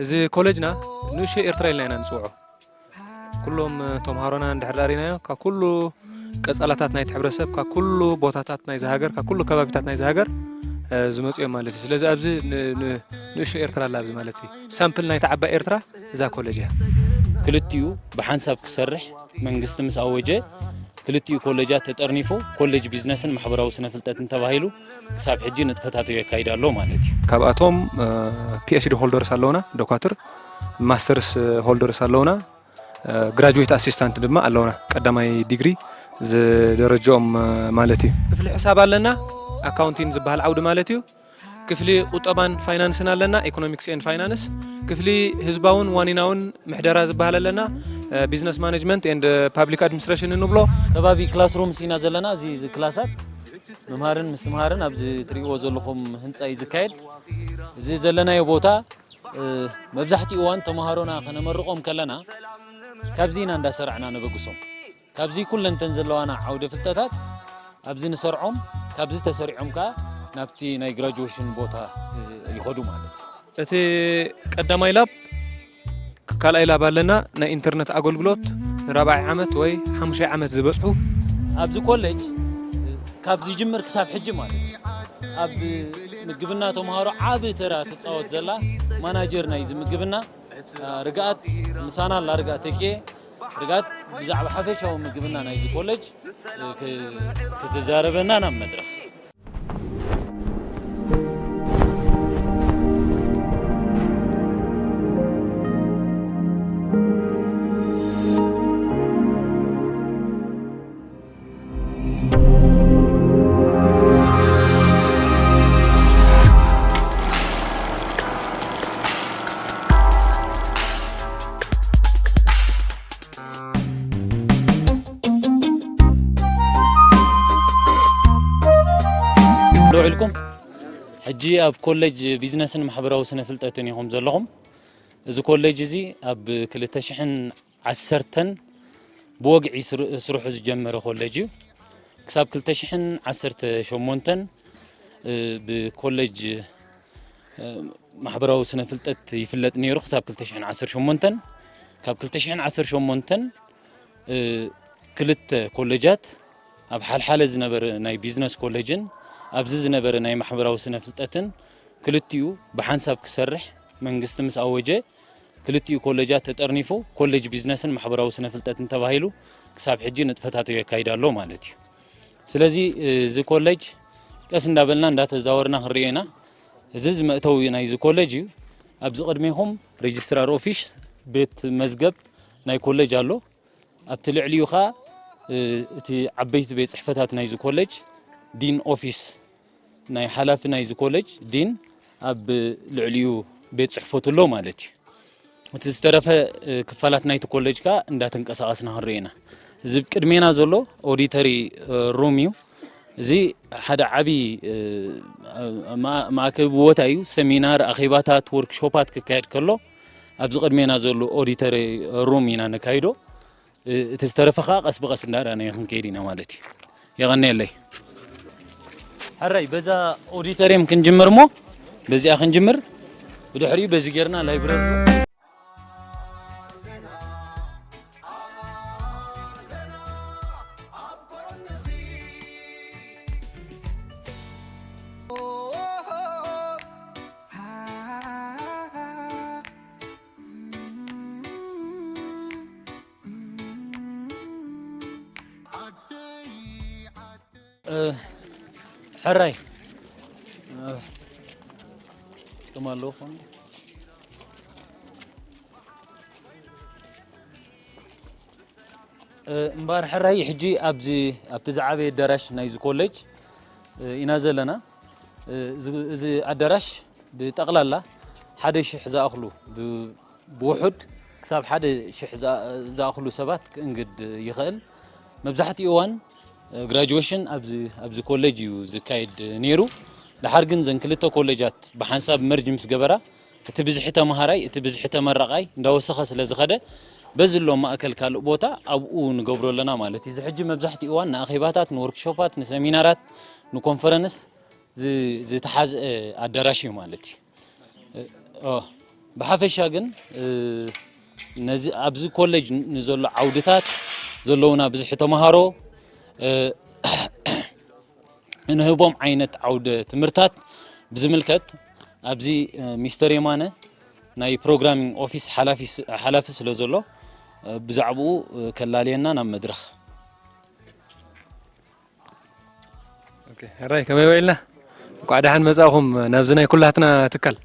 እዚ ኮሌጅና ንእሽቶ ኤርትራ ኢልና ንፅውዖ ኩሎም ተምሃሮና እንድሕዳሪና ካብ ኩሉ ቀጸላታት ናይቲ ሕብረተሰብ ካብ ኩሉ ቦታታት ናይ ዝሃገር ካብ ኩሉ ከባቢታት ናይ ዝሃገር ዝመፁ እዮም ማለት እዩ። ስለዚ ኣብዚ ንእሽቶ ኤርትራ ኣላ ኣብዚ ማለት እዩ። ሳምፕል ናይቲ ዓባይ ኤርትራ እዛ ኮሌጅ እያ። ክልቲኡ ብሓንሳብ ክሰርሕ መንግስቲ ምስ ኣወጀ ክልቲኡ ኮሌጃት ተጠርኒፉ ኮሌጅ ቢዝነስን ማሕበራዊ ስነ ፍልጠትን ተባሂሉ ክሳብ ሕጂ ንጥፈታት የካይድ ኣሎ ማለት እዩ። ካብኣቶም ፒኤችዲ ሆልደርስ ኣለውና ዶክተር ማስተርስ ሆልደርስ ኣለውና ግራጁዌት አሲስታንት ድማ ኣለውና ቀዳማይ ዲግሪ ዝደረጀኦም ማለት እዩ። ክፍሊ ሕሳብ ኣለና አካውንቲንግ ዝበሃል ዓውዲ ማለት እዩ። ክፍሊ ቁጠባን ፋይናንስን ኣለና ኢኮኖሚክስ ኤንድ ፋይናንስ። ክፍሊ ህዝባውን ዋኒናውን ምሕደራ ዝበሃል ኣለና ቢዝነስ ማኔጅመንት ኤንድ ፓብሊክ አድሚኒስትሬሽን እንብሎ። ከባቢ ክላስሩም ሲና ዘለና እዚ ክላሳት መምሃርን ምስትምሃርን ኣብዚ ትሪእዎ ዘለኹም ህንፃ እዩ ዝካየድ። እዚ ዘለናዮ ቦታ መብዛሕትኡ እዋን ተምሃሮና ከነመርቆም ከለና ካብዚ ኢና እንዳሰርዕና ንበግሶም ካብዚ ኩለንተን ዘለዋና ዓውደ ፍልጠታት ኣብዚ ንሰርዖም ካብዚ ተሰሪዖም ከዓ ናብቲ ናይ ግራጁዌሽን ቦታ ይኸዱ ማለት እዩ። እቲ ቀዳማይ ላብ ካልኣይ ላብ ኣለና ናይ ኢንተርኔት ኣገልግሎት ን4ይ ዓመት ወይ 5ይ ዓመት ዝበፅሑ ኣብዚ ኮሌጅ ካብዚ ጅምር ክሳብ ሕጂ ማለት እዩ ኣብ ምግብና ተምሃሮ ዓብ ተራ ተፃወት ዘላ ማናጀር ናይ ምግብና ርግኣት ምሳና ኣላ ርግኣት ተኬ ርግኣት ብዛዕባ ሓፈሻዊ ምግብና ናይዚ ኮሌጅ ክትዛረበና ናብ መድረኽ لكم حجي أب كولج بيزنسن محبرة سنة فلتاتني هم زلهم إذا كولج زي أب كل تشحن عسرتن بوقع يسروح يجمر كولجي كسب كل تشحن عسرت شومونتن بكولج محبرة سنة فلتات يفلت نيرو كسب كل تشحن عسر شومونتن كاب كل تشحن عسر شومونتن كلت كولجات أب حال زنبر ناي بيزنس كولجين أبز زنبر ناي محبراو سنة فلتاتن كلتيو بحنساب كسرح منقست مس أوجه كلتيو كولجات تترنيفو كولج بيزنسن محبراو سنة فلتاتن تباهيلو كساب حجي نتفتاتو يكايدا لو مالتي سلازي زي كولج كاس ندابلنا ندا تزاورنا هرينا زز مأتو ناي زي كولج أبز قدميهم ريجسترار أوفيس بيت مزقب ناي كولج ألو أبتلع ليو خا تي عبيت بيت صحفتات ناي زي كولج دين أوفيس ناي حلاف ناي زي كولج دين أب لعليو بيت صحفوت اللو مالتي وتسترفه كفالات ناي كولج كا ندا تنقسقسنا هرينا زي قدمينا زلو اوديتري روميو زي حدا عبي ما كبوتايو سيمينار اخيباتات وركشوبات ككايد كلو ابز قدمينا زلو اوديتري رومينا نكايدو تسترفخا قس بقس ندارنا يخنكيدينا مالتي يغني لي حراي بزا اوديتري يمكن جمرمو بزي اخن جمر ودحري بزي غيرنا لايبراري حراي كما لو فون مبار حراي حجي ابزي ابتزعابي دراش نايز كولج ينازلنا زي ادراش بتقلالا حدا شح زاخلو بوحد حساب حدا شح زاخلو سبات انقد يخل مبزحتي اوان graduation أبز كولج يزكايد نيرو لحرجن زن كلتا كولجات بحساب مرجمس جبرة تبزحته مهاراي تبزحته مرقاي ندوسخس لزخده بزلو ما أكل كالبوتا أو نجبر لنا مالتي إذا حجم مبزحتي وان نأخيباتات نوركشوبات نسمينارات نكونفرنس زي تحز الدراشي مالتي بحفشة جن نز أبز كولج نزول عودتات زلونا بزحته مهارو إنه هبوم عينة عودة تمرتات بزملكت أبزي ميستري مانه ناي بروجرامينج أوفيس حلافس لزلو بزعبو كلالينا نام مدرخ. اوكي راي كما يقولنا قاعد حن مزاهم نبزنا كلاتنا تكل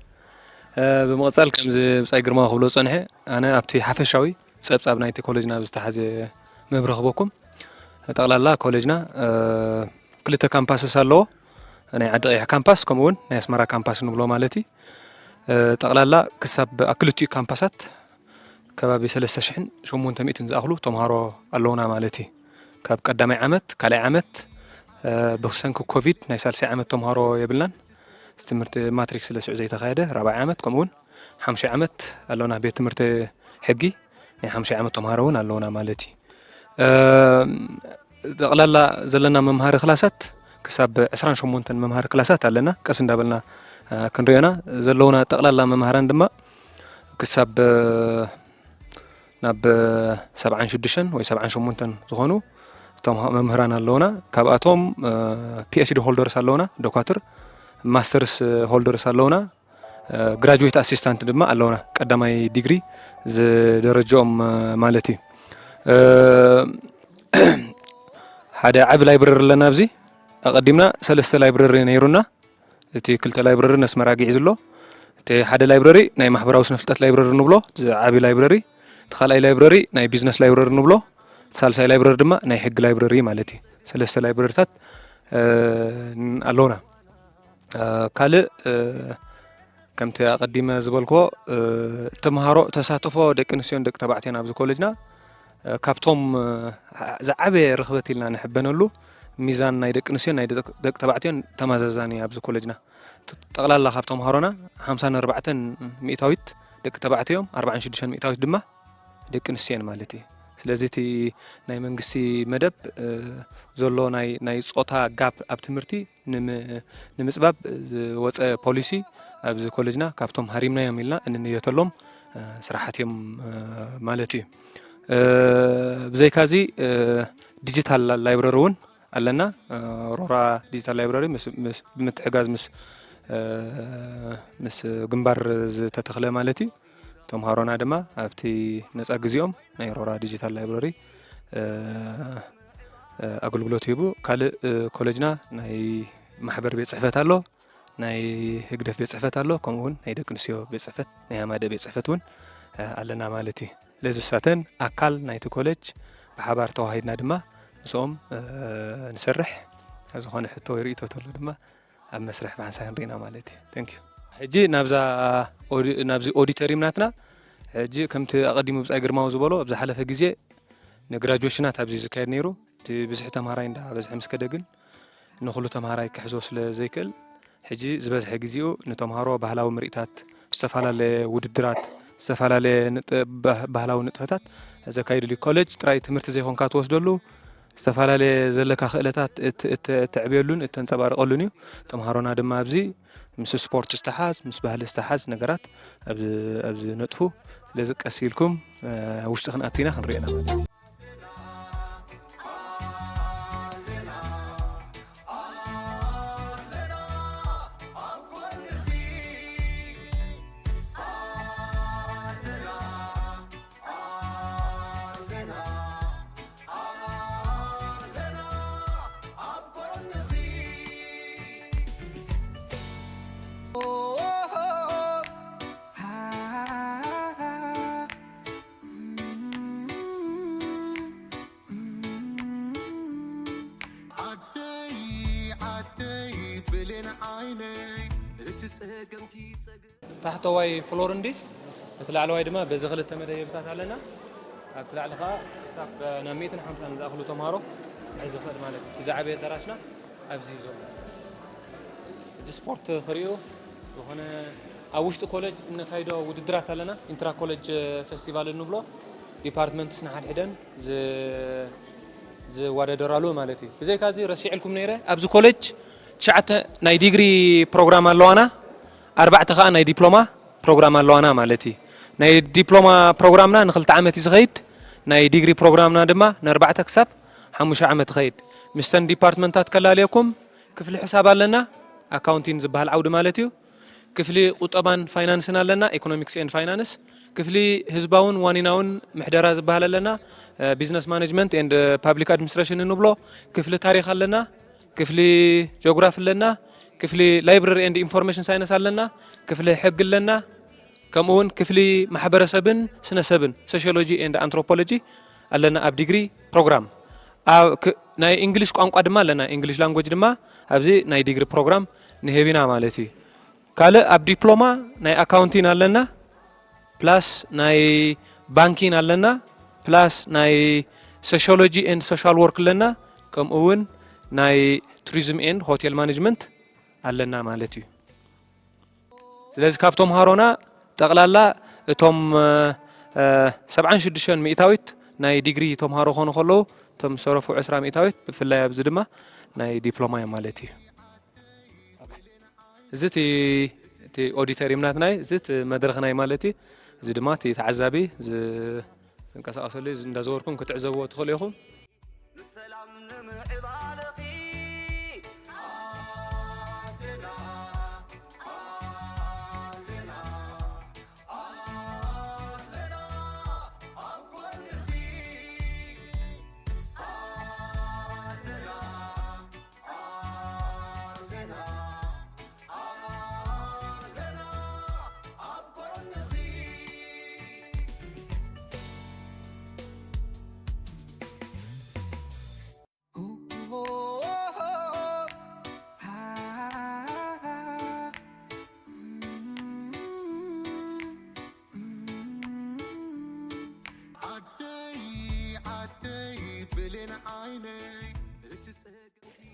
بمقصال كم بصاي جرما خبلو صنحي انا ابتي حفشاوي صبصاب نايتي كولجنا بزتحازي مبرخبكم ጠቅላላ ኮሌጅና ክልተ ካምፓስ አለው ናይ ዓዲ ቀይሕ ካምፓስ ከምኡውን ናይ ኣስመራ ካምፓስ ንብሎ ማለት እዩ ጠቅላላ ክሳብ ኣክልቲኡ ካምፓሳት ከባቢ 3800 ዝኣኽሉ ተምሃሮ ኣለውና ማለት እዩ ካብ ቀዳማይ ዓመት ካልኣይ ዓመት ብሰንኪ ኮቪድ ናይ ሳልሳይ ዓመት ተምሃሮ የብልናን ትምህርቲ ማትሪክስ ለስዑ ዘይተኻየደ ራብዓይ ዓመት ከምኡውን ሓምሻይ ዓመት ኣለውና ቤት ትምህርቲ ሕጊ ናይ ሓምሻይ ዓመት ተምሃሮ እውን ኣለውና ማለት እዩ ጠቅላላ ዘለና መምሃሪ ክላሳት ክሳብ 28 መምሃሪ ክላሳት ኣለና ቀስ እንዳበልና ክንሪዮና ዘለውና ጠቅላላ መምሃራን ድማ ክሳብ ናብ 76 ወይ 78 ዝኾኑ መምህራን ኣለውና ካብኣቶም PhD ሆልደርስ ኣለውና ዶክተር ማስተርስ ሆልደርስ ኣለውና ግራጁዌት ኣሲስታንት ድማ ኣለውና ቀዳማይ ዲግሪ ዝደረጀኦም ማለት እዩ ሓደ ዓብ ላይብረሪ ኣለና ኣብዚ ኣቀዲምና ሰለስተ ላይብረሪ ነይሩና እቲ ክልተ ላይብረሪ ነስመራጊዕ ዘሎ እቲ ሓደ ላይብረሪ ናይ ማሕበራዊ ስነ ፍልጠት ላይብረሪ ንብሎ ዓቢ ላይብረሪ እቲ ካልኣይ ላይብረሪ ናይ ቢዝነስ ላይብረሪ ንብሎ ሳልሳይ ላይብረሪ ድማ ናይ ሕጊ ላይብረሪ ማለት እዩ ሰለስተ ላይብረሪታት ኣለውና ካልእ ከምቲ ኣቀዲመ ዝበልክዎ ተምሃሮ ተሳትፎ ደቂ ኣንስትዮን ደቂ ተባዕትዮን ኣብዚ ኮሌጅና ካብቶም ዝዓበየ ርኽበት ኢልና ንሕበነሉ ሚዛን ናይ ደቂ ኣንስትዮን ናይ ደቂ ተባዕትዮን ተመዛዛኒ ኣብዚ ኮሌጅና ጠቅላላ ካብ ተምሃሮና 54 ሚእታዊት ደቂ ተባዕትዮም 46 ሚእታዊት ድማ ደቂ ኣንስትዮን ማለት እዩ ስለዚ እቲ ናይ መንግስቲ መደብ ዘሎ ናይ ጾታ ጋፕ ኣብ ትምህርቲ ንምፅባብ ዝወፀ ፖሊሲ ኣብዚ ኮሌጅና ካብቶም ሃሪምናዮም ኢልና እንንየተሎም ስራሓት እዮም ማለት እዩ ብዘይካዚ ዲጂታል ላይብረሪ እውን ኣለና ሮራ ዲጂታል ላይብረሪ ብምትሕጋዝ ምስ ግንባር ዝተተኽለ ማለት እዩ ተምሃሮና ድማ ኣብቲ ነፃ ግዚኦም ናይ ሮራ ዲጂታል ላይብረሪ ኣገልግሎት ይህቡ ካልእ ኮሌጅና ናይ ማሕበር ቤት ፅሕፈት ኣሎ ናይ ህግደፍ ቤት ፅሕፈት ኣሎ ከምኡውን ናይ ደቂ ኣንስትዮ ቤት ፅሕፈት ናይ ሃማደ ቤት ፅሕፈት እውን ኣለና ማለት እዩ ለዝሳተን ኣካል ናይቲ ኮሌጅ ብሓባር ተዋሂድና ድማ ንስኦም ንሰርሕ ዝኾነ ሕቶ ወይ ርእቶ ተሎ ድማ ኣብ መስርሕ ብሓንሳብ ንሪኢና ማለት እዩ ቴንክ ዩ ሕጂ ናብዚ ኦዲተሪየም ናትና ሕጂ ከምቲ ኣቀዲሙ ብፃይ ግርማዊ ዝበሎ ኣብ ዝሓለፈ ግዜ ንግራጁዌሽናት ኣብዚ ዝካየድ ነይሩ እቲ ብዙሕ ተምሃራይ እንዳበዝሐ ምስ ከደግን ንኩሉ ተምሃራይ ክሕዞ ስለ ዘይክእል ሕጂ ዝበዝሐ ግዚኡ ንተምሃሮ ባህላዊ ምርኢታት ዝተፈላለየ ውድድራት ዝተፈላለየ ባህላዊ ንጥፈታት ዘካይድሉ ኮሌጅ ጥራይ ትምህርቲ ዘይኮንካ ትወስደሉ ዝተፈላለየ ዘለካ ክእለታት እትዕብየሉን እተንፀባርቀሉን እዩ ተምሃሮና ድማ ኣብዚ ምስ ስፖርት ዝተሓዝ ምስ ባህሊ ዝተሓዝ ነገራት ኣብዚ ነጥፉ ስለዚ ቀስ ኢልኩም ውሽጢ ክንኣቱ ኢና ክንሪአና ማለት እዩ ታሕተዋይ ፍሎር እንዲ እቲ ላዕለዋይ ድማ በዚ ክልተ መደየብታት ኣለና ኣብቲ ላዕሊ ከዓ ክሳብ ናብ 150 ዝኣኽሉ ተምሃሮ ሒዙ ክእል ማለት እዩ እቲ ዝዓበየ ኣዳራሽና ኣብዚ እዩ ዘሎ እዚ ስፖርት ክሪኡ ዝኾነ ኣብ ውሽጢ ኮሌጅ እነካይዶ ውድድራት ኣለና ኢንትራ ኮሌጅ ፌስቲቫል እንብሎ ዲፓርትመንትስ ንሓድሕደን ዝወዳደራሉ ማለት እዩ ብዘይካዚ ረሲዕልኩም ነይረ ኣብዚ ኮሌጅ 9 ናይ ዲግሪ ፕሮግራም ኣለዋና 4 ከዓ ናይ ዲፕሎማ ፕሮግራም ኣለዋና ማለት እዩ ናይ ዲፕሎማ ፕሮግራምና ን2 ዓመት ይዝኸይድ ናይ ዲግሪ ፕሮግራምና ድማ ን4 ክሳብ 5 ዓመት ይኸይድ ምስተን ዲፓርትመንታት ከላለየኩም ክፍሊ ሕሳብ ኣለና አካውንቲንግ ዝበሃል ዓውዲ ማለት እዩ ክፍሊ ቁጠባን ፋይናንስን ኣለና ኢኮኖሚክስ ኤንድ ፋይናንስ ክፍሊ ህዝባውን ዋኒናውን ምሕደራ ዝበሃል ኣለና ቢዝነስ ማኔጅመንት ኤንድ ፓብሊክ አድሚኒስትሬሽን እንብሎ ክፍሊ ታሪክ ኣለና ክፍሊ ጂኦግራፊ ኣለና ክፍሊ ላይብረሪ ኤንድ ኢንፎርሜሽን ሳይንስ ኣለና ክፍሊ ሕግ ኣለና ከምኡውን ክፍሊ ማሕበረሰብን ስነሰብን ሶሺዮሎጂ ኤንድ አንትሮፖሎጂ ኣለና ኣብ ዲግሪ ፕሮግራም ናይ እንግሊሽ ቋንቋ ድማ ኣለና እንግሊሽ ላንጉዌጅ ድማ ኣብዚ ናይ ዲግሪ ፕሮግራም ንሄቢና ማለት እዩ ካልእ ኣብ ዲፕሎማ ናይ አካውንቲንግ ኣለና ፕላስ ናይ ባንኪንግ ኣለና ፕላስ ናይ ሶሺዮሎጂ ኤንድ ሶሻል ወርክ ኣለና ከምኡውን ናይ ቱሪዝም ኤንድ ሆቴል ማኔጅመንት ኣለና ማለት እዩ ስለዚ ካብቶም ሃሮና ጠቕላላ እቶም 76 ሚእታዊት ናይ ዲግሪ ተምሃሮ ኾኑ ኸለዉ እቶም ሰረፉ 20 ሚእታዊት ብፍላይ ኣብዚ ድማ ናይ ዲፕሎማ እዮም ማለት እዩ እዚ እቲ ኦዲተሪየም ናትናይ እዚ እቲ መድረኽናይ ማለት እዩ እዚ ድማ እቲ ተዓዛቢ ዝንቀሳቐሰሉ እንዳዘወርኩም ክትዕዘብዎ ትኽእሉ ኢኹም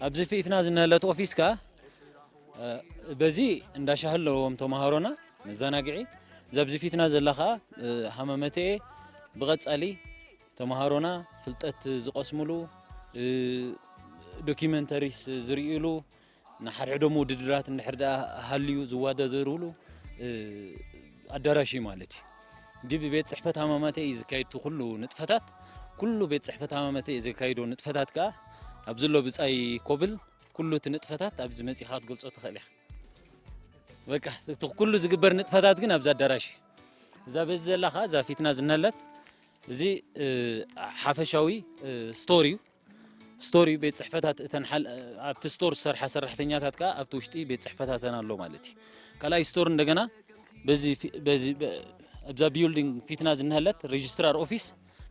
ኣብዚ ፊትና ዝነለት ኦፊስ ካ በዚ እንዳሻህለዎም ተማሃሮና መዘናግዒ ዘብዚ ፊትና ዘለኻ ሃመመቴ ብቐጻሊ ተማሃሮና ፍልጠት ዝቀስሙሉ ዶክመንተሪስ ዝርእሉ ንሓድሕዶም ውድድራት እንድሕርዳ ሃልዩ ዝዋዳደሩሉ ኣዳራሽ ማለት እዩ ዲብ ቤት ጽሕፈት ሃመመቴ ዝካይዱ ኩሉ ንጥፈታት ኩሉ ቤት ጽሕፈት ሃመመቴ ዝካይዱ ንጥፈታት ካ ኣብዝሎ ብጻይ ኮብል ኩሉ ንጥፈታት ኣብዚ መጺኻ ትገልጾ ትኽእል ኢኻ በቃ ኩሉ ዝግበር ንጥፈታት ግን ኣብዚ ኣዳራሽ እዛ በዚ ዘለኻ እዛ ፊትና ዝነለት እዚ ሓፈሻዊ ስቶሪ ቤት ጽሕፈታት እተን ኣብቲ ስቶር ዝሰርሓ ሰራሕተኛታት ካ ኣብቲ ውሽጢ ቤት ጽሕፈታተን ኣሎ ማለት እዩ ካልኣይ ስቶር እንደገና በዚ ኣብዛ ቢልዲንግ ፊትና ዝነለት ሬጅስትራር ኦፊስ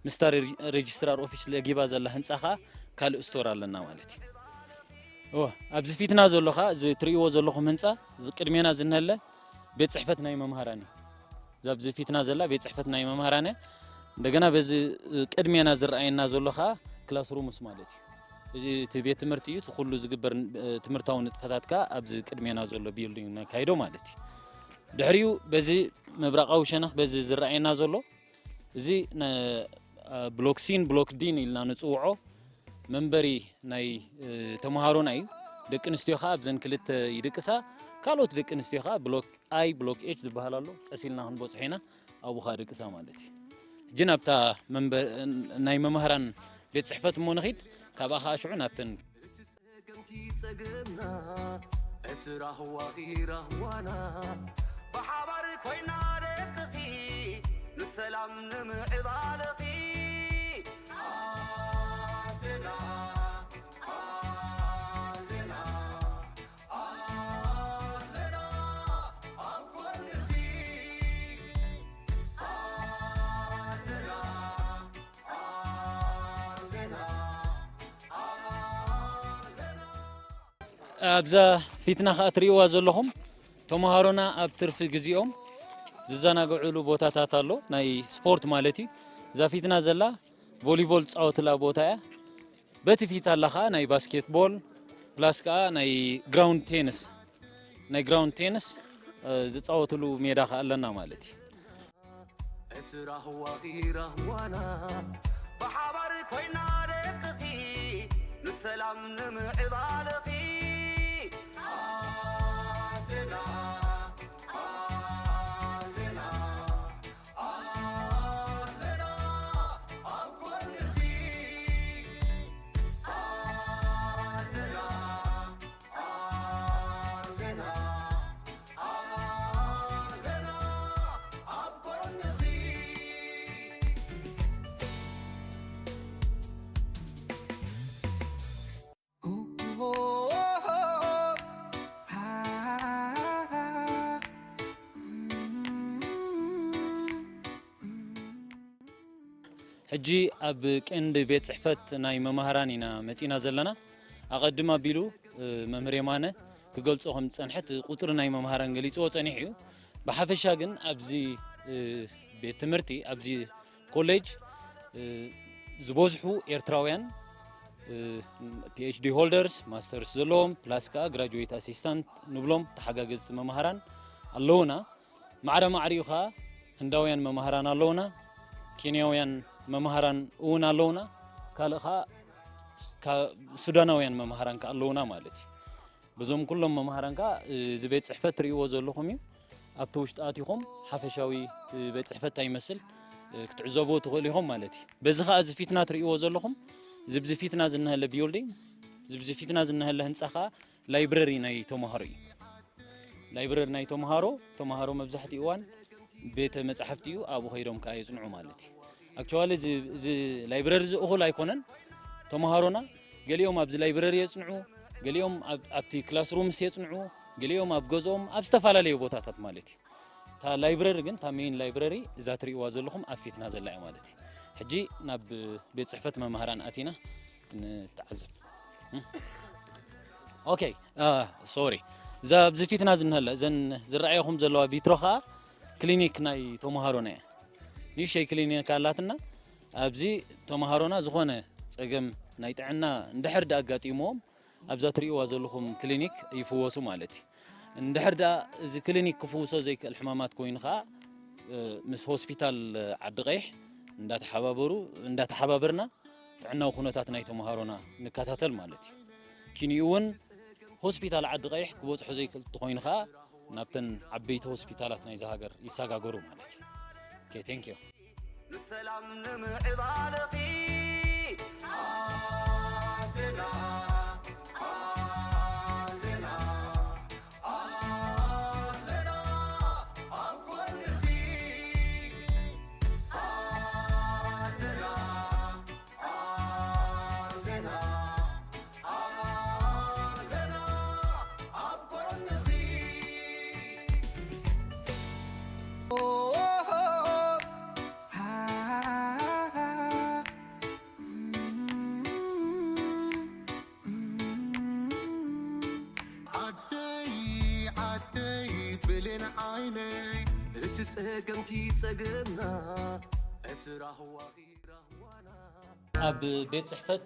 ምስታር ሬጅስትራር ኦፊስ ለጊባ ዘላ ህንጻኻ ካልእ ስቶር ኣለና ማለት እዩ ኣብዚ ፊትና ዘሎኻ እዚ ትርእይዎ ዘለኹም ህንጻ ቅድሜና ዝነለ ቤት ጽሕፈት ናይ መምሃራን እዩ ኣብዚ ፊትና ዘላ ቤት ጽሕፈት ናይ መምሃራን እንደገና በዚ ቅድሜና ዝረኣየና ዘሎኻ ክላስ ሩምስ ማለት እዩ እቲ ቤት ትምህርቲ እዩ ኩሉ ዝግበር ትምህርታዊ ንጥፈታት ካ ኣብዚ ቅድሜና ዘሎ ቢልዲንግ ናካይዶ ማለት እዩ ድሕሪኡ በዚ መብራቃዊ ሸነኽ በዚ ዝረኣየና ዘሎ እዚ ብሎክ ሲን ብሎክ ዲን ኢልና ንጽውዖ መንበሪ ናይ ተማሃሮና እዩ ደቂ ኣንስትዮ ካ ኣብዘን ክልተ ይድቅሳ ካልኦት ደቂ ኣንስትዮ ካ ብሎክ ኣይ ብሎክ ኤች ዝበሃል ኣሎ ቀሲልና ክንበፅሖ ኢና ኣብኡ ካ ድቅሳ ማለት እዩ ሕጂ ናብታ ናይ መምሃራን ቤት ጽሕፈት እሞ ንኺድ ካብኣ ኸ ሽዑ ናብተን بحبر كوينا رققي نسلام نمعبالقي عادنا عادنا عادنا أقول نزي عادنا عادنا عادنا أبزا فيتنا خاطري وازلهم ተማሃሮና ኣብ ትርፊ ግዚኦም ዝዘናግዑሉ ቦታታት ኣሎ ናይ ስፖርት ማለት እዩ ዛፊትና ዘላ ቮሊቦል ጻወትላ ቦታ እያ በቲ ፊት ኣለኻ ናይ ባስኬትቦል ፕላስ ከዓ ናይ ግራውንድ ቴኒስ ዝጻወትሉ ሜዳ ካ ኣለና ማለት እዩ እትራህዋ ኺራህዋና بحبر كوينا رققي نسلام نمعبالقي ሕጂ ኣብ ቀንዲ ቤት ጽሕፈት ናይ መምሃራን ኢና መጺና ዘለና ኣቐድማ ቢሉ መምህር የማነ ክገልጾ ከም ጸንሐት ቁጥሪ ናይ መምሃራን ገሊጽዎ ጸኒሕ እዩ ብሓፈሻ ግን ኣብዚ ቤት ትምህርቲ ኣብዚ ኮሌጅ ዝበዝሑ ኤርትራውያን PhD holders ማስተርስ ዘለዎም ፕላስ ከዓ ግራጁዌት ኣሲስታንት ንብሎም ተሓጋገዝቲ መምሃራን ኣለውና ማዕረ ማዕሪኡ ከዓ ህንዳውያን መምሃራን ኣለውና ኬንያውያን መምሃራን እውን ኣለውና ካልእ ከዓ ሱዳናውያን መምሃራን ከዓ ኣለውና ማለት እዩ በዞም ኩሎም መምሃራን ከዓ እዚ ቤት ጽሕፈት ትርእይዎ ዘለኹም እዩ ኣብቲ ውሽጢ ኣትይኹም ሓፈሻዊ ቤት ጽሕፈት ይመስል ክትዕዘብዎ ትኽእሉ ኢኹም ማለት እዩ በዚ ከዓ እዚ ፊትና ትርእይዎ ዘለኹም ዝብዚ ፊትና ዝነህለ ቢልዲንግ ዝብዚ ፊትና ዝነህለ ህንጻ ከዓ ላይብረሪ ናይ ተምሃሮ እዩ ላይብረሪ ናይ ተምሃሮ መብዛሕትኡ እዋን ቤተ መጻሕፍቲ እዩ ኣብኡ ኸይዶም ከዓ የጽንዑ ማለት እዩ ኣክቹዋሊ እዚ ላይብረሪ እዚ እኹል ኣይኮነን ተምሃሮና ገሊኦም ኣብዚ ላይብረሪ የጽንዑ ገሊኦም ኣብቲ ክላስሩምስ የጽንዑ ገሊኦም ኣብ ገዝኦም ኣብ ዝተፈላለዩ ቦታታት ማለት እዩ እታ ላይብረሪ ግን እታ ሜይን ላይብረሪ እዛ ትርእይዋ ዘለኹም ኣብ ፊትና ዘላ እያ ማለት እዩ ሕጂ ናብ ቤት ጽሕፈት መምሃራን ኣቲና ንተዓዘብ ኦኬ ሶሪ እዛ ኣብዚ ፊትና ዝንህለ እዘን ዝረኣየኹም ዘለዋ ቢትሮ ከዓ ክሊኒክ ናይ ተምሃሮና እያ ንእሽተይ ክሊኒክ ኣላትና ኣብዚ ተምሃሮና ዝኾነ ፀገም ናይ ጥዕና እንድሕር ዳ ኣጋጢሞዎም ኣብዛ ትርእይዋ ዘለኹም ክሊኒክ ይፍወሱ ማለት እዩ እንድሕር ዳ እዚ ክሊኒክ ክፍውሶ ዘይክእል ሕማማት ኮይኑ ከዓ ምስ ሆስፒታል ዓዲ ቀይሕ እንዳተሓባበርና ጥዕናዊ ኩነታት ናይ ተምሃሮና ንከታተል ማለት እዩ ኪንኡ እውን ሆስፒታል ዓዲ ቀይሕ ክበፅሑ ዘይክእል ኮይኑ ከዓ ናብተን ዓበይቲ ሆስፒታላት ናይ ሃገር ይሰጋገሩ ማለት እዩ ኦኬ ቴንክ ዩ ሰላም ንምዕባለኺ ኣብ ቤት ጽሕፈት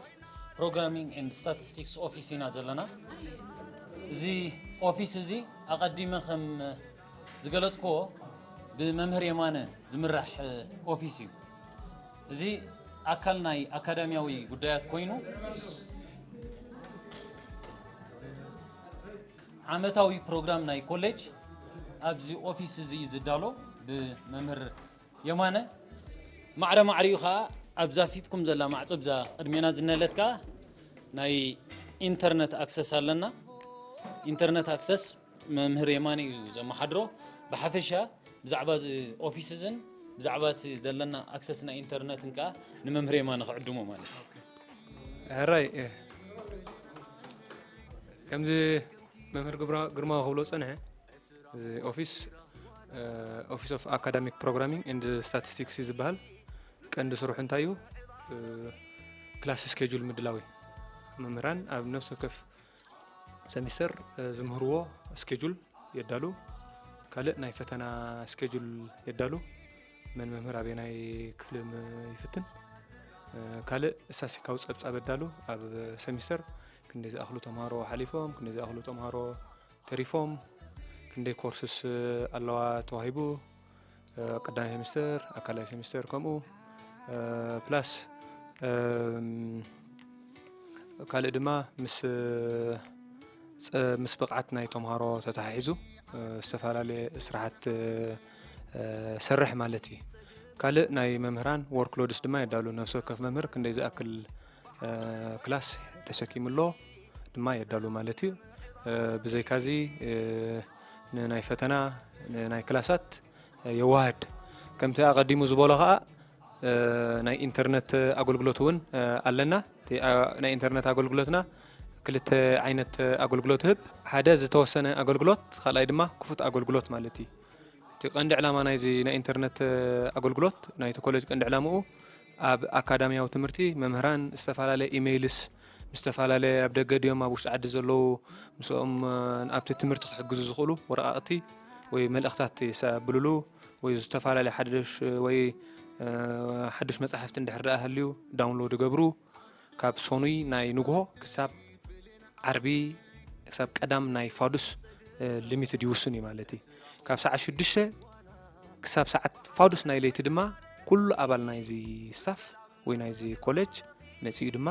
ፕሮግራሚንግ ኤንድ ስታቲስቲክስ ኦፊስ ኢና ዘለና እዚ ኦፊስ እዚ ኣቐዲመ ከም ዝገለጽክዎ ብመምህር የማነ ዝምራሕ ኦፊስ እዩ እዚ ኣካል ናይ ኣካዳሚያዊ ጉዳያት ኮይኑ ዓመታዊ ፕሮግራም ናይ ኮሌጅ ኣብዚ ኦፊስ እዚ ዝዳሎ ብመምህር የማነ ማዕረ ማዕሪኡ ከዓ ኣብዛ ፊትኩም ዘላ ማዕጾ ብዛ ቅድሜና ዝነለት ከዓ ናይ ኢንተርኔት ኣክሰስ ኣለና ኢንተርኔት ኣክሰስ መምህር የማነ እዩ ዘመሓድሮ ብሓፈሻ ብዛዕባ ኦፊስ እዝን ብዛዕባ ዘለና ኣክሰስ ናይ ኢንተርኔትን ከዓ ንመምህር የማነ ክዕድሞ ማለት እዩ ራይ ከምዚ መምህር ግርማ ክብሎ ፀንሐ እዚ ኦፊስ ኦፊስ ኦፍ አካዳሚክ ፕሮግራሚንግ ኤንድ ስታቲስቲክስ ዝበሃል ቀንዲ ስርሑ እንታይ እዩ ክላስ ስኬጁል ምድላዊ መምህራን ኣብ ነፍሲ ወከፍ ሰሚስተር ዝምህርዎ ስኬጁል የዳሉ ካልእ ናይ ፈተና ስኬጁል የዳሉ መን መምህር ኣበይ ናይ ክፍሊ ይፍትን ካልእ እሳሲካዊ ፀብፃብ የዳሉ ኣብ ሰሚስተር ክንደይ ዝኣኽሉ ተምሃሮ ሓሊፎም ክንደይ ዝኣኽሉ ተምሃሮ ተሪፎም ክንደይ ኮርስስ ኣለዋ ተዋሂቡ ቀዳማይ ሴሚስተር ኣካላይ ሴሚስተር ከምኡ ፕላስ ካልእ ድማ ምስ ብቕዓት ናይ ተምሃሮ ተታሒዙ ዝተፈላለየ ስራሕት ሰርሕ ማለት እዩ ካልእ ናይ መምህራን ወርክሎድስ ድማ የዳሉ ነፍሲ ወከፍ መምህር ክንደይ ዝኣክል ክላስ ተሰኪሙሎ ድማ የዳሉ ማለት እዩ ብዘይካዚ ናይ ፈተና ናይ ክላሳት የዋህድ ከምቲ ኣቐዲሙ ዝበሎ ከዓ ናይ ኢንተርኔት ኣገልግሎት እውን ኣለና ናይ ኢንተርኔት ኣገልግሎትና ክልተ ዓይነት ኣገልግሎት ህብ ሓደ ዝተወሰነ ኣገልግሎት ካልኣይ ድማ ክፉት ኣገልግሎት ማለት እዩ እቲ ቀንዲ ዕላማ ናይዚ ናይ ኢንተርኔት ኣገልግሎት ናይቲ ኮሌጅ ቀንዲ ዕላምኡ ኣብ ኣካዳሚያዊ ትምህርቲ መምህራን ዝተፈላለዩ ኢሜይልስ ምስተፈላለየ ኣብ ደገ ድዮም ኣብ ውሽጢ ዓዲ ዘለዉ ምስኦም ኣብቲ ትምህርቲ ክሕግዙ ዝኽእሉ ወረቓቕቲ ወይ መልእኽታት ይሰብልሉ ወይ ዝተፈላለዩ ሓድሽ መጻሕፍቲ እንድሕር ደኣ ሃልዩ ዳውንሎድ ይገብሩ ካብ ሶኑይ ናይ ንግሆ ክሳብ ዓርቢ ክሳብ ቀዳም ናይ ፋዱስ ሊሚትድ ይውስን እዩ ማለት እዩ ካብ ሰዓት 6 ክሳብ ሰዓት ፋዱስ ናይ ለይቲ ድማ ኩሉ ኣባል ናይዚ ስታፍ ወይ ናይዚ ኮሌጅ መጺኡ ድማ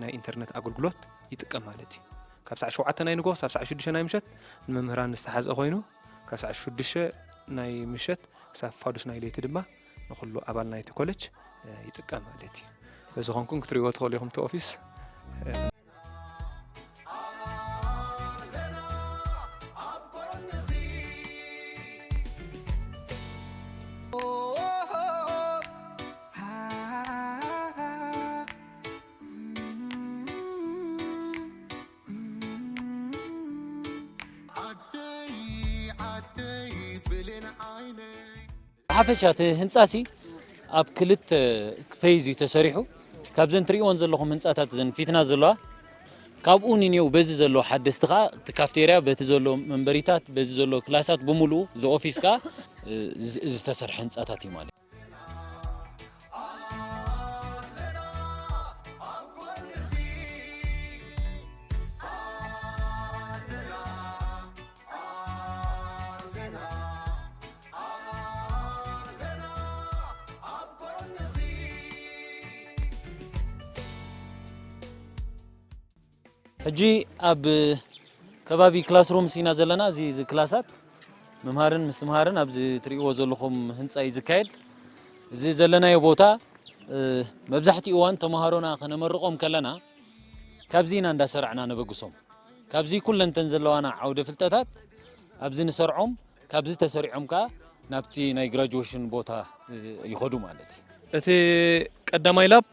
ናይ ኢንተርኔት ኣገልግሎት ይጥቀም ማለት እዩ ካብ ሰዓት 7 ናይ ንግሆ ክሳብ ሰዓት 6 ናይ ምሸት ንመምህራን ዝተሓዝአ ኮይኑ ካብ ሰዓት 6 ናይ ምሸት ክሳብ ፋዱስ ናይ ለይቲ ድማ ንኩሉ ኣባል ናይቲ ኮሌጅ ይጥቀም ማለት እዩ በዚ ኾንኩም ክትሪእዎ ትኽእሉ ኢኹም እቲ ኦፊስ ሓፈሻት ህንጻሲ ኣብ ክልተ ፌዝ ተሰሪሑ ካብዘን ትሪእዎን ዘለኹም ህንጻታት ዘን ፊትና ዘለዋ ካብኡ ንኔው በዚ ዘሎ ሓደስቲ ኸዓ እቲ ካፍቴርያ በቲ ዘሎ መንበሪታት በዚ ዘሎ ክላሳት ብምሉኡ እዚ ኦፊስ ከዓ ዝተሰርሐ ህንጻታት እዩ ማለት ሕጂ ኣብ ከባቢ ክላስሩም ሲና ዘለና እዚ ክላሳት መምሃርን ምስትምሃርን ኣብዚ ትሪእዎ ዘለኹም ህንጻ እዩ ዝካየድ እዚ ዘለናዮ ቦታ መብዛሕትኡ እዋን ተምሃሮና ከነመርቆም ከለና ካብዚ ኢና እንዳሰርዕና ነበግሶም ካብዚ ኩለንተን ዘለዋና ዓውደ ፍልጠታት ኣብዚ ንሰርዖም ካብዚ ተሰሪዖም ከዓ ናብቲ ናይ ግራጁዌሽን ቦታ ይኸዱ ማለት እዩ እቲ ቀዳማይ ላብ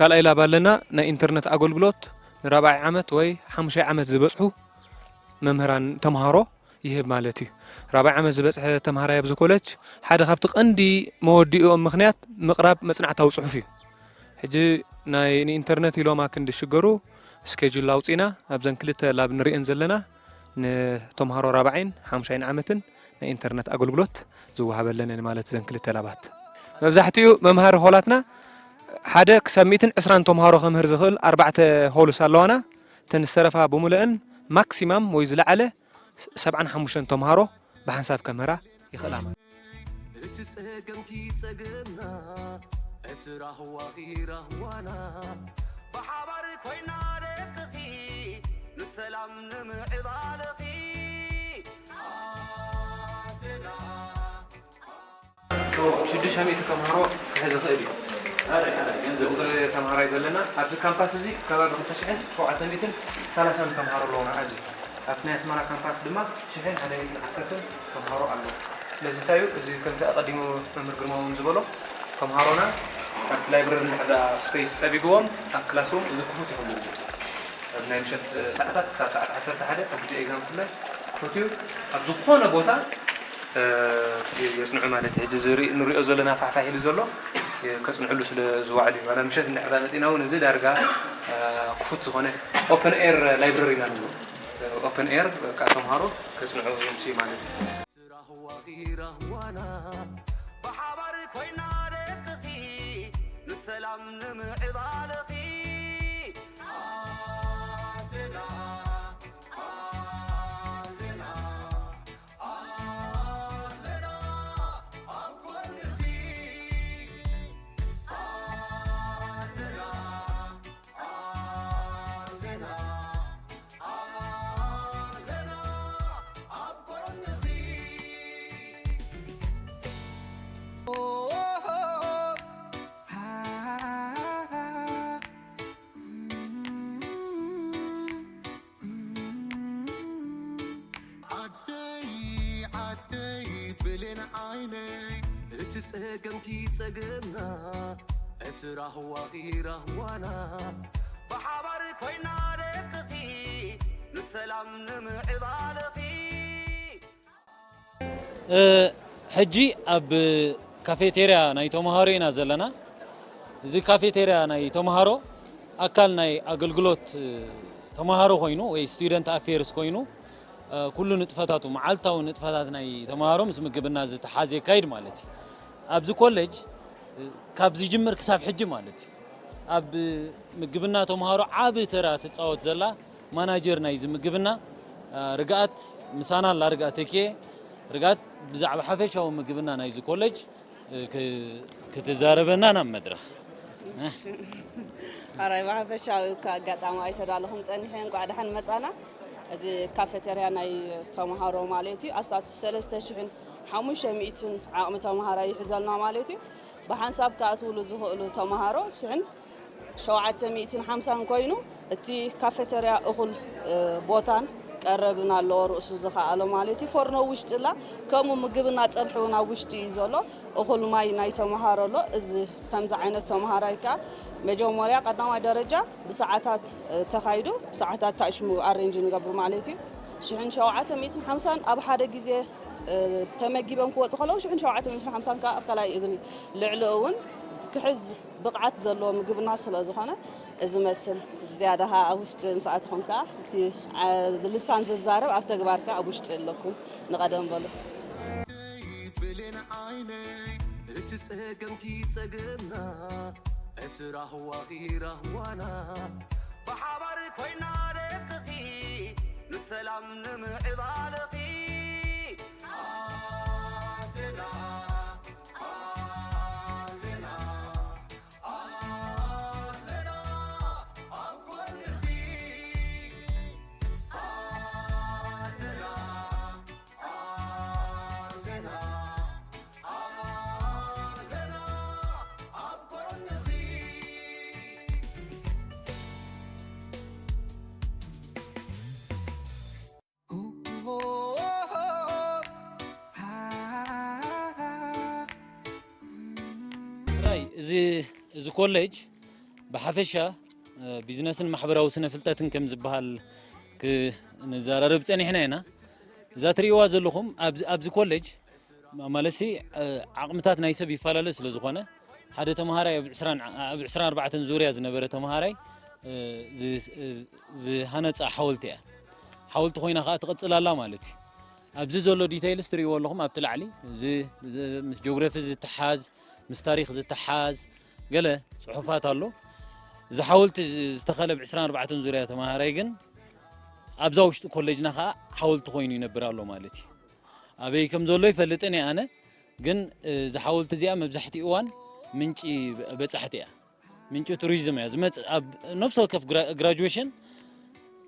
ካልኣይ ላብ ኣለና ናይ ኢንተርኔት ኣገልግሎት ንራብዓይ ዓመት ወይ 5 ዓመት ዝበጽሑ መምህራን ተምሃሮ ይህብ ማለት እዩ ራብዓይ ዓመት ዝበጽሐ ተምሃራይ ኣብዚ ኮሌጅ ሓደ ካብቲ ቀንዲ መወዲኦም ምኽንያት ምቕራብ መጽናዕታዊ ጽሑፍ እዩ ሕጂ ናይ ኢንተርኔት ኢሎም ክንድሽገሩ ስኬጁል ኣውፂና ኣብዘን ክልተ ላብ ንሪአን ዘለና ንተምሃሮ ራብዓይን 5 ዓመትን ናይ ኢንተርኔት ኣገልግሎት ዝወሃበለን ማለት ዘን ክልተ ላባት መብዛሕትኡ መምሃሪ ሆላትና ሓደ ክሳብ 120 ተምሃሮ ከምህር ዝኽእል 4 ሆልስ ኣለዋና ተንስተረፋ ብምልአን ማክሲማም ወይ ዝለዓለ 75 ተምሃሮ ብሓንሳብ ከምህራ ይኽእላ ማለት እቲ ፀገምኪ ፀገምና እቲ ራህዋኺ ራህዋና ብሓባር ኮይና ደቅኺ ንሰላም ንምዕባለኺ ሽዱሽተ ሚእቲ ተምሃሮ ክሕዝ ይኽእል እዩ ቁጥሪ ተምሃራይ ዘለና ኣብዚ ካምፓስ እዚ ከባቢ 2730 ተምሃሮ ኣለውና ኣብዚ ኣብቲ ናይ ኣስመራ ካምፓስ ድማ 110 ተምሃሮ ኣለዉ ስለዚ ታዩ እዚ ከምቲ ኣቐዲሙ መምህር ግርማውን ዝበሎ ተምሃሮና ኣብቲ ላይብረሪ ንሕዳ ስፔስ ፀቢግዎም ኣብ ክላስዎም እዚ ክፉት ይኽእሉ ኣብ ናይ ምሸት ሰዓታት ክሳብ ሰዓት 11 ኣብ ግዜ ኤግዛም ኩላይ ክፉትዩ ኣብ ዝኾነ ቦታ የጽንዑ ማለት ሕጂ ንሪኦ ዘለና ፋሕፋሕ ኢሉ ዘሎ ከጽንዑሉ ስለ ዝዋዕሉ እዩ ማለት ምሸት እንድሕር መፂና እውን እዚ ዳርጋ ክፉት ዝኾነ ኦፕን ኤር ላይብረሪ ኢና ንብሎ ኦፕን ኤር ከዓ ተምሃሮ ከጽንዑ የምፅኡ ማለት እዩ ራህዋኺ ራህዋና ብሓባር ኮይና ደቅኺ ንሰላም ንምዕባለኺ ፀገምኪ ፀገምና እቲ ራህዋኺ ራህዋና ብሓባር ኮይና ደቅኺ ንሰላም ንምዕባለኺ ሕጂ ኣብ ካፌቴርያ ናይ ተምሃሮ ኢና ዘለና زي كافيتيريا ناي تمهارو أكل ناي أقلقلوت تمهارو خوينو وي ستودنت أفيرس خوينو كل نتفتاتو معلتا ونتفتات ناي تمهارو مس مقبلنا زي تحازي كايد مالتي أبزو كوليج كابزي جمر كساب حج مالتي أب مقبلنا تمهارو عابي ترى تتصاوت زلا ماناجر ناي زي مقبلنا رقات مسانا لا رقاتكي رقات بزعب حفش أو مقبلنا ناي زي كوليج كتزاربنا نام مدرخ أراي بحفش أو كقطع ما يتدالهم صنيحين قاعد حن مصانا از كافيتيريا ناي تمهارو مالتي أسات 3000 حموش مئتين عقم تمهارا يحزلنا مالتي بحساب كاتولو زهقلو تمهارو شحن 750 كوينو اتي كافيتيريا اخل بوتان قربنا لو رؤسو زخالو مالتي فرنو وشتلا كمو مغبنا صبحونا وشتي يزولو اخل ماي ناي تمهارلو از خمس عينت تمهارايكا مجموعيا قدامي درجه بساعات تخايدو بساعات تاشمو ارينج نغبر مالتي شحن 750 اب حدا غزي تمجيبن كوص خلو شحن 750 كا ابكلاي اغري لعلون كحز بقعت زلو مغبنا سلازخانه از مسل زياده ها ابوشت مساعتكم كا تي لسان ززارب اب تغباركا ابوشت لكم نقدم بلو بلين عيني اتسقم كي تسقمنا اتراه وغيره وانا بحبر كوينا رقتي نسلام نمعبالقي زي كوليج بحفشة بيزنسن محبراو سنة فلتاتن كم زبهال كنزارب صنيحنا هنا ذات ريوا زلخم ابز كوليج مالسي عقمتات ناي سب يفاللس لزخونه حدا تمهاراي ب 24 زوريا زنبره تمهاراي زي هنص حولتي حولت خوينا خا تقصلالا مالتي ابز زلو ديتيلز تريوا لكم ابتلعلي زي مس جغرافي زتحاز مس تاريخ زتحاز قال صحفات الله إذا حاولت استخلب 24 زوريا تمهاراي جن أبزوج كوليجنا خا حاولت خويني ينبر الله مالتي أبي كم زولي فلتني أنا جن إذا حاولت زي أم بزحتي أوان منشي بزحتي منشي توريزم يا زمت نفسه كف graduation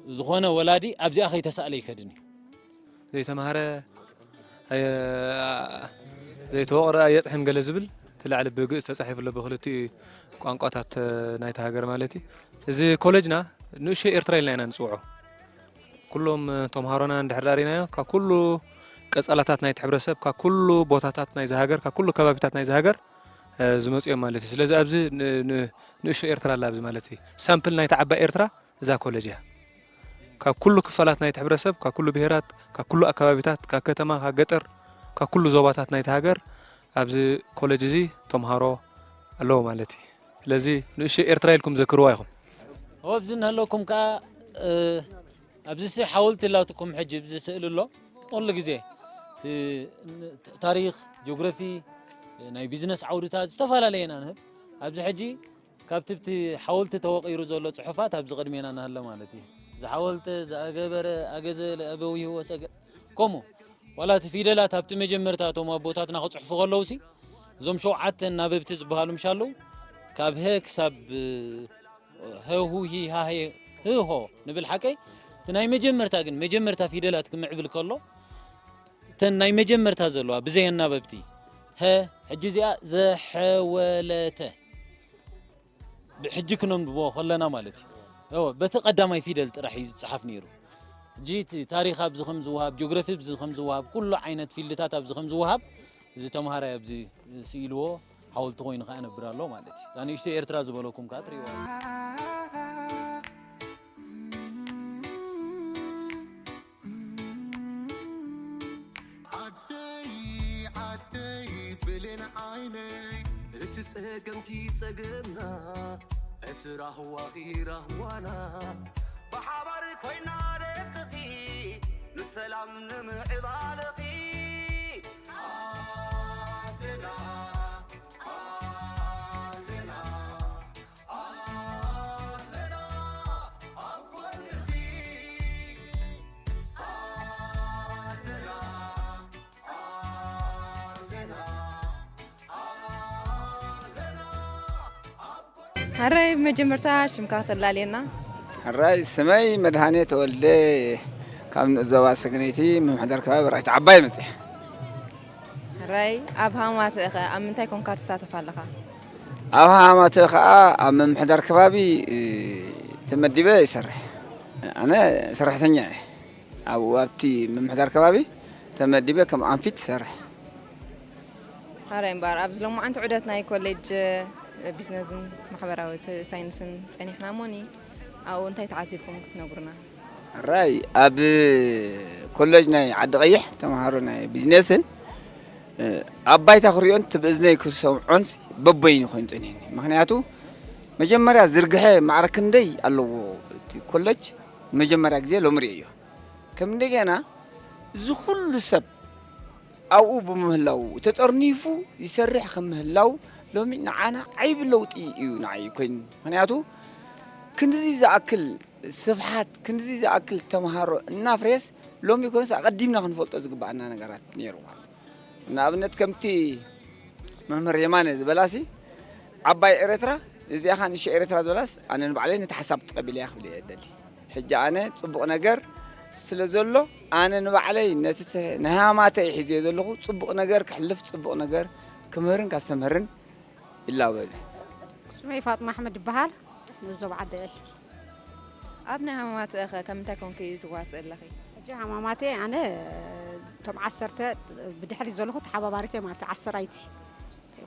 زخانة ولادي أبزي أخي تسألي كدني زي تمهارة زي توقر يطحن قال زبل تلعب بقص تصحيف اللي بخلتي ቋንቋታት ናይታ ሃገር ማለት እዚ ኮሌጅና ንእሽተይ ኤርትራ ኢልና ንፅውዖ ኩሎም ተምሃሮና እንድሕዳሪና ካብ ኩሉ ቀጻላታት ናይቲ ሕብረተሰብ ካብ ኩሉ ቦታታት ናይ ሃገር ካብ ኩሉ ከባቢታት ናይ ሃገር ዝመጽ እዮም ማለት ስለዚ ኣብዚ ንእሽተይ ኤርትራ ኣላ ኣብዚ ማለት ሳምፕል ናይታ ዓባይ ኤርትራ እዛ ኮሌጅ እያ ካብ ኩሉ ክፋላት ናይቲ ሕብረተሰብ ካብ ኩሉ ብሄራት ካብ ኩሉ ኣከባቢታት ካብ ከተማ ካብ ገጠር ካብ ኩሉ ዞባታት ናይቲ ሃገር ኣብዚ ኮሌጅ እዚ ተምሃሮ ኣለዎ ማለት እዩ ስለዚህ ንእሽተይ ኤርትራ ኢልኩም ዘክርዋ ኢኹም ወብዝን ሃለኩም ከ ኣብዚ ሓውልቲ ላትኩም ሕጂ ብዝስእል ኣሎ ኩሉ ግዜ ታሪክ ጂኦግራፊ ናይ ቢዝነስ ዓውድታት ዝተፈላለዩ ንህብ ኣብዚ ሕጂ ካብቲ ሓውልቲ ተወቂሩ ዘሎ ጽሑፋት ኣብዚ ቅድሜና ንሃለ ማለት እዩ ዝሓወልቲ ዝኣገበረ ኣገዘ ለአበዊ ወሰገ ኮሞ ወላት ፊደላት ኣብቲ መጀመርታቶም ኣቦታትና ክጽሕፉ ከለውሲ እዞም ሸውዓተ ናበብቲ ዝበሃሉ ምሻለው ካብ ህ ክሳብ هو هي ها هي هو نبل حكي تناي مجمرتا ግን مجمرتا ፊደላት ክምዕብል ከሎ ተናይ መጀመርታ ዘለዋ ብዘይና በብቲ ه ሕጂ እዚኣ ዘሐወለተ ብሕጂ ክኖም ብዎ ከለና ማለት እዩ በቲ ቀዳማይ ፊደል ጥራሕ እዩ ዝጽሓፍ ነይሩ ጂት ታሪኽ ኣብዚ ከም ዝወሃብ ጂኦግራፊ ኣብዚ ከም ዝወሃብ ኩሉ ዓይነት ፊልድታት ኣብዚ ከም ዝወሃብ እዚ ተማሃራይ ኣብዚ ስኢልዎ حاولت خوين خاينة برالو مالتي يعني إيش إيرترا زبالوكم كاتري عدي بلين عيني እትጸገምኪ ጸገምና እትራህዋኺ ራህዋና ብሓባር ኮይና ደቅኺ ንሰላም ንምዕባለኺ ኣዴና ኣዴና ኣዴና ኣብ ጎንኺ ኣዴና ኣዴና هراي مجمرتا شمكات اللالينا الرئيس سمي مدهاني تولي كم زواج سكنيتي من حدر كباب رايت عباي مسيح هراي أبها ما تأخذ أم أنت يكون كاتسات فعلها أبها ما تخا أم من حدر كبابي تمدي بي يسرح أنا سرحتني أو أبتي من حدر كبابي تمدي بي كم أنفيت سرح هراي مبار أبز لو ما أنت عدتنا كوليج بيزنس محبراوي ساينس يعني إحنا موني أو أنت يتعذبكم نقولنا الرأي أب كولجنا عد غيح تمهارنا بيزنسن أباي تخريون تبإذني كسوم عنس ببين خوين تنين مخنياتو مجمرة زرقها معركن دي الله كولج مجمرة جزء لومريو كم دينا زخل سب أو بمهلاو تترنيفو يسرح خمهلاو لو من عنا عيب لو تيجي نعي كين مخنياتو كندزي زأكل صفحات كندزي زأكل تمهارو النافريس لو ميكون سأقدمنا خنفوت أزق بعنا نجارات نيروان نابنت كمتي مهمر يمان زبلاسي عباي إريترا إذا أخان إيش إريترا زبلاس أنا نبعلي نتحسبت قبل يا أخي دلي حجة أنا صبغ نجار سلزلو أنا نبعلي نهامات يحجي زلو صبغ نجار كحلفت صبغ نجار كمهرن كاستمهرن إلا ولا اسمي فاطمة أحمد بهال نزوب عدل أبنا همات أخا كم تكون كي تواصل لخي جا هماماتي أنا تم عسرت بدحري زلخو تحبابارتي ما تعسريتي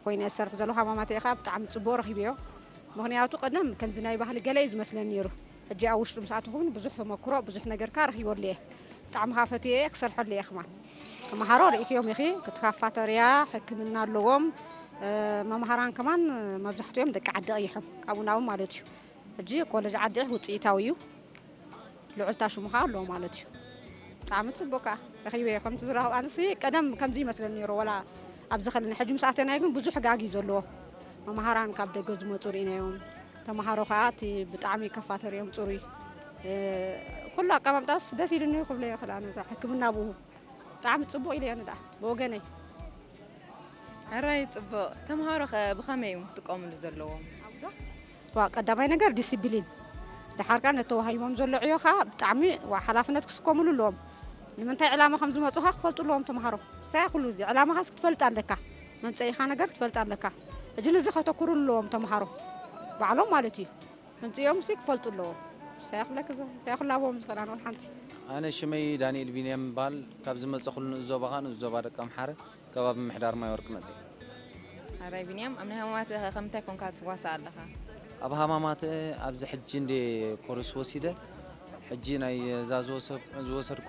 كوين أسرت زلخو هماماتي أخا بتعم تصبور خبيو مغنياتو قدم كم زناي بحال جلايز مثلا نيرو جا وش مساعته هون بزح مكروه بزح نجار كاره يقول ليه تعم خافتي أكثر حل ليه خمان كما حرار يوم يخي كنت خافت رياح حكمنا اللغم ما مهران كمان ما بزحتو يوم دك عد أيهم أبو ناو مالتيو أجي كولج عد وتيتاويو لعزتا شو مخالو مالتيو تعمت بوكا أخي كم تزرعوا أنا سي قدم كم زي مثلا نيرو ولا أبزخلنا حجم ساعتين أيقون بزح جاجي زلوا ما مهران كابد جوز موتورين يوم تمهارو خاتي بتعمي كفاتر يوم توري كلها كمان بس دسير إنه يقبل يا خلنا حكمنا أبوه تعمت بو إلي أنا ده بوجني هراي تبو تمهارو بخمي تقوم لزلوهم وقدامي نجار ديسيبلين ده حركة نتوه يوم زلوا عيوخا بتعمي وحلافنا تكسكم لهم لمن تاي علامة خمسة ما تروح فلت لهم تمهارو سايقولوا زي علامة خاص تفلت عليك من تاي خانة جار تفلت عليك أجل زي خاطر كل لهم تمهارو بعلوم مالتي من تاي يوم سيك فلت لهم سايقول لك زي سايقول لهم مثلا أنا والحنتي أنا شمي دانيال بنيام بال كابز متسخلون الزوبخان الزوبارك كم حارة كباب محدار ما يورك متى هراي بنيام أمنا همات أخا كم تكون كاتسواصل لها أبها مامات أبز حجين دي كورس وسيدة حجين أي زوسر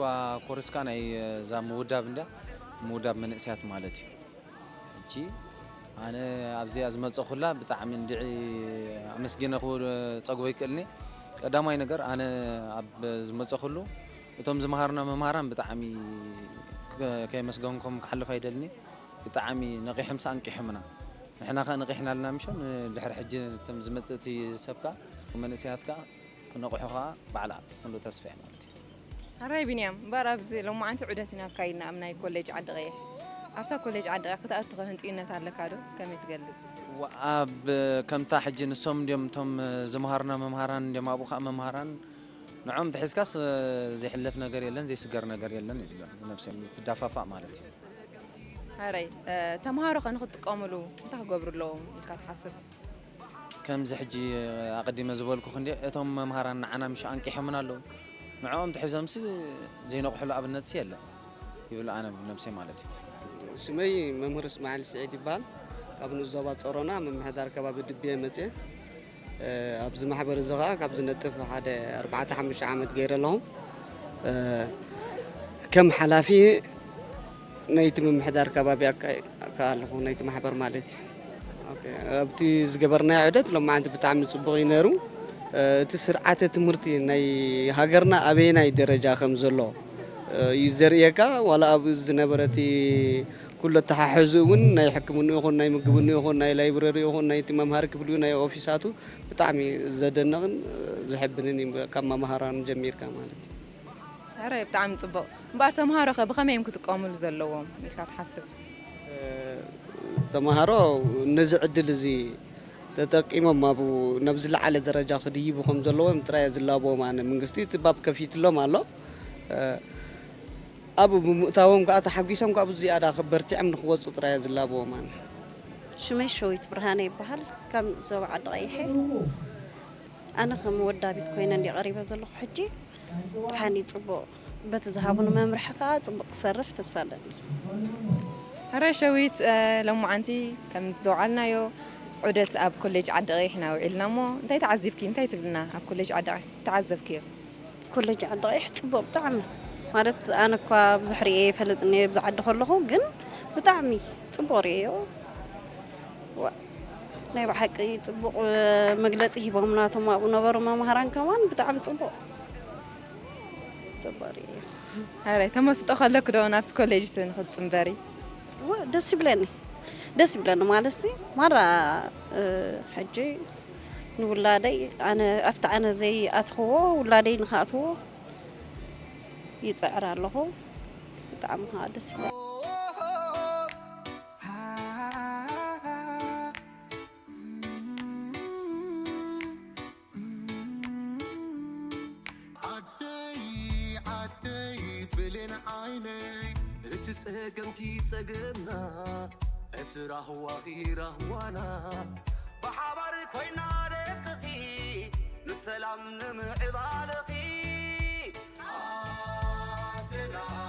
كورس كان أي زا مودا بندا مودا من سيات مالتي حجي أنا أبزي أزمة أخلا بتعمل دعي مسجين أخور تقوي كلني قدامي نجار أنا أزمة أخلو وتم زمهرنا ممهران بتعمي كي مسجونكم كحل فايدلني بتعمي نقيح مسان كحمنا نحنا خا نقيحنا لنا مشان دحر حجي تم زمتتي سبكا ومن سياتك نقيحها بعلا كله تسفيح مالتي هراي بنيام بارابزي لو ما أنت عدتنا كاينا أمناي كوليج عد غير أفتح كوليج عد غير كنت أتغى هنت إنه تعلق كادو كم يتجلد وأب كم تحجي نسوم ديم تم زمهرنا ممهران ديم أبو خا ممهران نعم تحس كاس زي حلفنا قريلن زي سجرنا قريلن نفسي تدافع مالتي هراي تمهارو خن خد قاملو أنت قبر لهم كات حسب كم زحجي أقدم زبالكو خندي تم مهران عنا مش أنكي حمنا له نعم تحس أمسي زي نقول له أبنت سيلا يقول أنا بنفسي مالتي سمي ممر إسماعيل سعيد بال قبل الزوات صورنا من محضر كباب الدبية متى أبز محبر الزغاء قبل نتف هذا 4-5 عامات غير لهم كم حلافي نيت من محضر كباب كالهو نيت محبر مالتي ኣብቲ ዝገበርናዮ ዑደት ሎማዓንቲ ብጣዕሚ ፅቡቕ እዩ ነይሩ እቲ ስርዓተ ትምህርቲ ናይ ሃገርና ኣበየናይ ደረጃ ከም ዘሎ እዩ ዘርእየካ ዋላ ኣብ ዝነበረቲ ኩሉ ተሓሕዙ እውን ናይ ሕክምና ይኹን ናይ ምግብና ይኹን ናይ ላይብረሪ ይኹን ናይ መምሃሪ ክፍሊ ናይ ኦፊሳቱ ብጣዕሚ ዘደንቕን ዝሕብንን ካብ መምሃራን ጀሚርካ ማለት እዩ هراي بتعمل صبغ بعد تمهارو خ بخمي يمكن تقوموا لزلوهم اللي تحسب تمهارو نزع عدل زي تقيمهم ابو نبزل على درجه خديبهم زلوهم تراي زلابو معنا منغستي تباب كفيت لهم الله ابو بمؤتاوم قاعد حقيسهم قاعد زياده خبرتي عم نخوص تراي زلابو معنا شمي شويت برهاني بحال كم زو عد غيحي انا خم ودا بيت كوينا اللي قريبه زلو حجي حاني صبو بتزهابون ممرحكا صبق سرح تسفلن هراي شويت لما انتي كم زوعلنا يو عدت اب كوليج عد غيحنا وعلنا مو انت تعذبكي انت تبلنا اب كوليج عد تعذبكي كوليج عد غيح صبو بطعمي مالت انا كوا بزحري فلطني بزعد خلخو ግን بطعمي صبو ريو ናይ ባሕቂ ጽቡቕ መግለጺ ሂቦም ናቶም ኣብኡ ነበሩ መምሃራን ከማን ብጣዕሚ ጽቡቕ ጽቡቕ እዩ هراي ተመስጦ ከለክ ዶ ናብቲ ኮሌጅ ትንኽጽምበሪ ደስ ይብለኒ ማለት ማራ ሕጂ ንውላደይ ኣነ ኣፍቲ ኣነ ዘይኣትኽዎ ውላደይ ንኽኣትዎ ይፅዕር ኣለኹ ብጣዕሚ ደስ ይብለኒ تسقمكي تسقمنا اتراهوا غيرهوانا بحبرك وين رقتي نسلام نمعبالقي عادنا